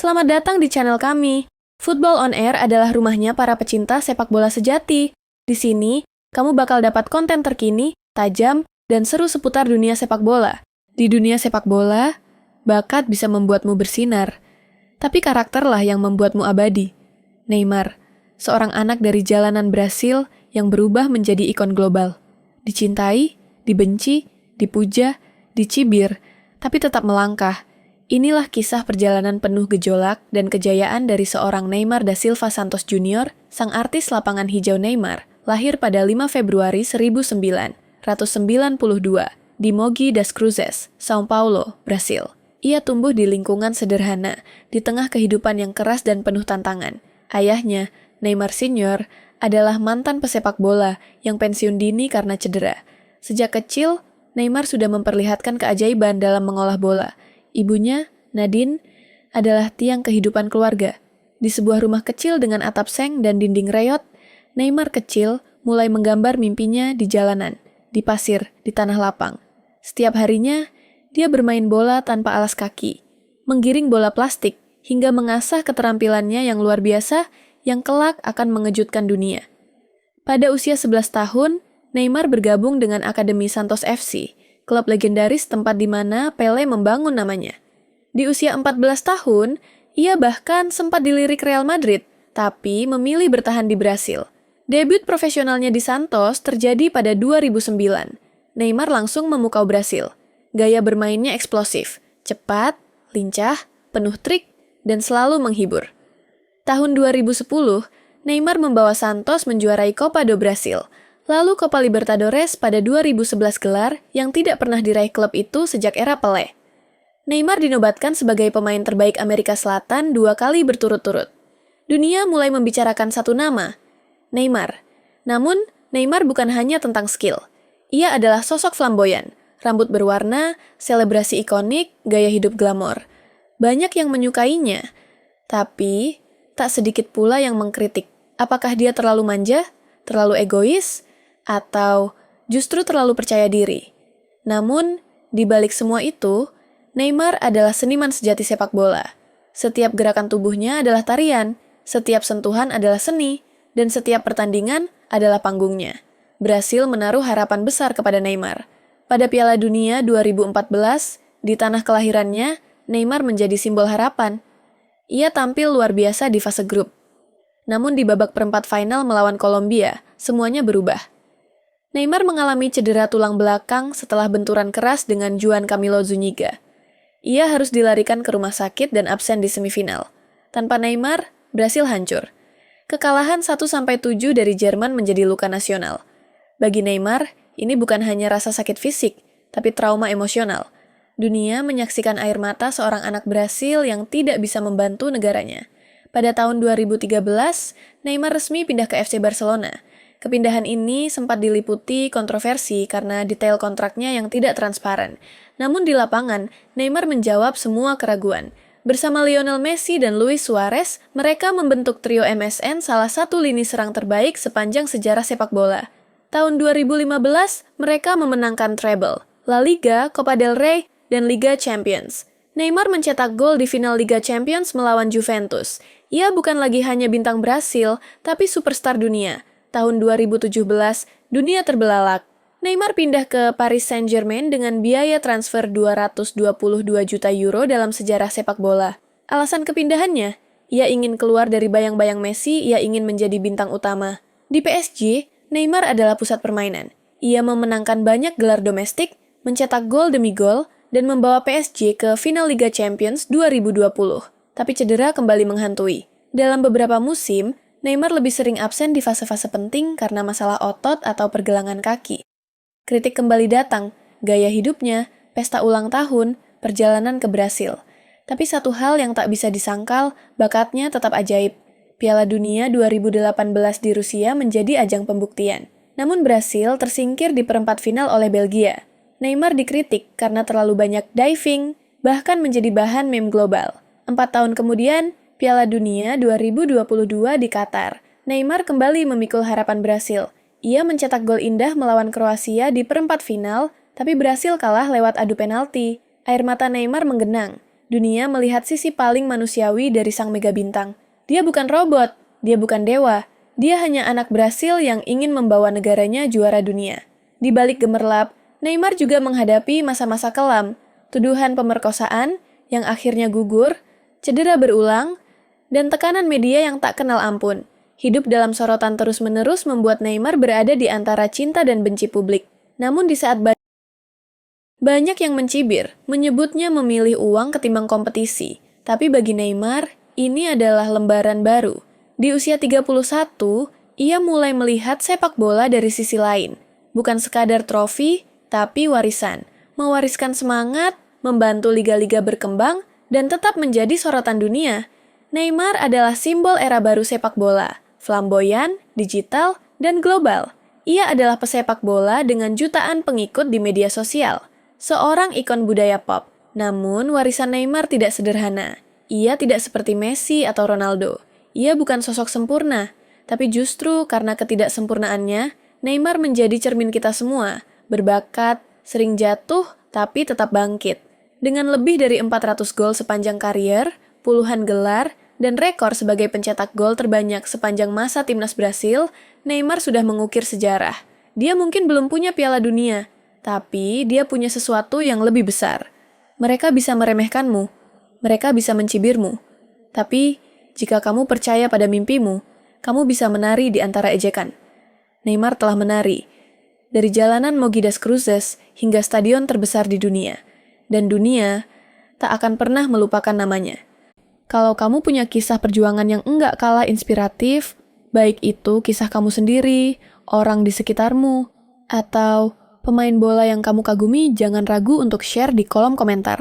Selamat datang di channel kami. Football on Air adalah rumahnya para pecinta sepak bola sejati. Di sini, kamu bakal dapat konten terkini, tajam, dan seru seputar dunia sepak bola. Di dunia sepak bola, bakat bisa membuatmu bersinar. Tapi karakterlah yang membuatmu abadi. Neymar, seorang anak dari jalanan Brasil yang berubah menjadi ikon global. Dicintai, dibenci, dipuja, dicibir, tapi tetap melangkah. Inilah kisah perjalanan penuh gejolak dan kejayaan dari seorang Neymar da Silva Santos Jr., sang artis lapangan hijau Neymar, lahir pada 5 Februari 1992 di Mogi das Cruzes, São Paulo, Brasil. Ia tumbuh di lingkungan sederhana, di tengah kehidupan yang keras dan penuh tantangan. Ayahnya, Neymar Senior, adalah mantan pesepak bola yang pensiun dini karena cedera. Sejak kecil, Neymar sudah memperlihatkan keajaiban dalam mengolah bola. Ibunya, Nadine, adalah tiang kehidupan keluarga. Di sebuah rumah kecil dengan atap seng dan dinding reot, Neymar kecil mulai menggambar mimpinya di jalanan, di pasir, di tanah lapang. Setiap harinya, dia bermain bola tanpa alas kaki, menggiring bola plastik, hingga mengasah keterampilannya yang luar biasa yang kelak akan mengejutkan dunia. Pada usia 11 tahun, Neymar bergabung dengan Akademi Santos FC, klub legendaris tempat di mana Pele membangun namanya. Di usia 14 tahun, ia bahkan sempat dilirik Real Madrid, tapi memilih bertahan di Brasil. Debut profesionalnya di Santos terjadi pada 2009. Neymar langsung memukau Brasil. Gaya bermainnya eksplosif, cepat, lincah, penuh trik, dan selalu menghibur. Tahun 2010, Neymar membawa Santos menjuarai Copa do Brasil, lalu Copa Libertadores pada 2011 gelar yang tidak pernah diraih klub itu sejak era Pelé. Neymar dinobatkan sebagai pemain terbaik Amerika Selatan 2 kali berturut-turut. Dunia mulai membicarakan satu nama, Neymar. Namun, Neymar bukan hanya tentang skill. Ia adalah sosok flamboyan, rambut berwarna, selebrasi ikonik, gaya hidup glamor. Banyak yang menyukainya, tapi tak sedikit pula yang mengkritik. Apakah dia terlalu manja, terlalu egois, atau justru terlalu percaya diri? Namun, di balik semua itu, Neymar adalah seniman sejati sepak bola. Setiap gerakan tubuhnya adalah tarian, setiap sentuhan adalah seni, dan setiap pertandingan adalah panggungnya. Brasil menaruh harapan besar kepada Neymar. Pada Piala Dunia 2014, di tanah kelahirannya, Neymar menjadi simbol harapan. Ia tampil luar biasa di fase grup. Namun di babak perempat final melawan Kolombia, semuanya berubah. Neymar mengalami cedera tulang belakang setelah benturan keras dengan Juan Camilo Zúñiga. Ia harus dilarikan ke rumah sakit dan absen di semifinal. Tanpa Neymar, Brasil hancur. Kekalahan 1-7 dari Jerman menjadi luka nasional. Bagi Neymar, ini bukan hanya rasa sakit fisik, tapi trauma emosional. Dunia menyaksikan air mata seorang anak Brasil yang tidak bisa membantu negaranya. Pada tahun 2013, Neymar resmi pindah ke FC Barcelona. Kepindahan ini sempat diliputi kontroversi karena detail kontraknya yang tidak transparan. Namun di lapangan, Neymar menjawab semua keraguan. Bersama Lionel Messi dan Luis Suarez, mereka membentuk trio MSN, salah satu lini serang terbaik sepanjang sejarah sepak bola. Tahun 2015, mereka memenangkan treble, La Liga, Copa del Rey, dan Liga Champions. Neymar mencetak gol di final Liga Champions melawan Juventus. Ia bukan lagi hanya bintang Brasil, tapi superstar dunia. Tahun 2017, dunia terbelalak. Neymar pindah ke Paris Saint-Germain dengan biaya transfer 222 juta euro dalam sejarah sepak bola. Alasan kepindahannya, ia ingin keluar dari bayang-bayang Messi, ia ingin menjadi bintang utama. Di PSG, Neymar adalah pusat permainan. Ia memenangkan banyak gelar domestik, mencetak gol demi gol, dan membawa PSG ke final Liga Champions 2020. Tapi cedera kembali menghantui. Dalam beberapa musim, Neymar lebih sering absen di fase-fase penting karena masalah otot atau pergelangan kaki. Kritik kembali datang, gaya hidupnya, pesta ulang tahun, perjalanan ke Brasil. Tapi satu hal yang tak bisa disangkal, bakatnya tetap ajaib. Piala Dunia 2018 di Rusia menjadi ajang pembuktian. Namun Brasil tersingkir di perempat final oleh Belgia. Neymar dikritik karena terlalu banyak diving, bahkan menjadi bahan meme global. 4 tahun kemudian, Piala Dunia 2022 di Qatar. Neymar kembali memikul harapan Brasil. Ia mencetak gol indah melawan Kroasia di perempat final, tapi Brasil kalah lewat adu penalti. Air mata Neymar menggenang. Dunia melihat sisi paling manusiawi dari sang mega bintang. Dia bukan robot, dia bukan dewa, dia hanya anak Brasil yang ingin membawa negaranya juara dunia. Di balik gemerlap, Neymar juga menghadapi masa-masa kelam, tuduhan pemerkosaan yang akhirnya gugur, cedera berulang, dan tekanan media yang tak kenal ampun. Hidup dalam sorotan terus-menerus membuat Neymar berada di antara cinta dan benci publik. Namun di saat banyak yang mencibir, menyebutnya memilih uang ketimbang kompetisi. Tapi bagi Neymar, ini adalah lembaran baru. Di usia 31, ia mulai melihat sepak bola dari sisi lain. Bukan sekadar trofi, tapi warisan. Mewariskan semangat, membantu liga-liga berkembang, dan tetap menjadi sorotan dunia. Neymar adalah simbol era baru sepak bola. Flamboyan, digital, dan global. Ia adalah pesepak bola dengan jutaan pengikut di media sosial. Seorang ikon budaya pop. Namun, warisan Neymar tidak sederhana. Ia tidak seperti Messi atau Ronaldo. Ia bukan sosok sempurna. Tapi justru karena ketidaksempurnaannya, Neymar menjadi cermin kita semua. Berbakat, sering jatuh, tapi tetap bangkit. Dengan lebih dari 400 gol sepanjang karier, puluhan gelar, dan rekor sebagai pencetak gol terbanyak sepanjang masa timnas Brasil, Neymar sudah mengukir sejarah. Dia mungkin belum punya Piala Dunia, tapi dia punya sesuatu yang lebih besar. Mereka bisa meremehkanmu, mereka bisa mencibirmu. Tapi, jika kamu percaya pada mimpimu, kamu bisa menari di antara ejekan. Neymar telah menari, dari jalanan Mogi das Cruzes hingga stadion terbesar di dunia. Dan dunia tak akan pernah melupakan namanya. Kalau kamu punya kisah perjuangan yang enggak kalah inspiratif, baik itu kisah kamu sendiri, orang di sekitarmu, atau pemain bola yang kamu kagumi, jangan ragu untuk share di kolom komentar.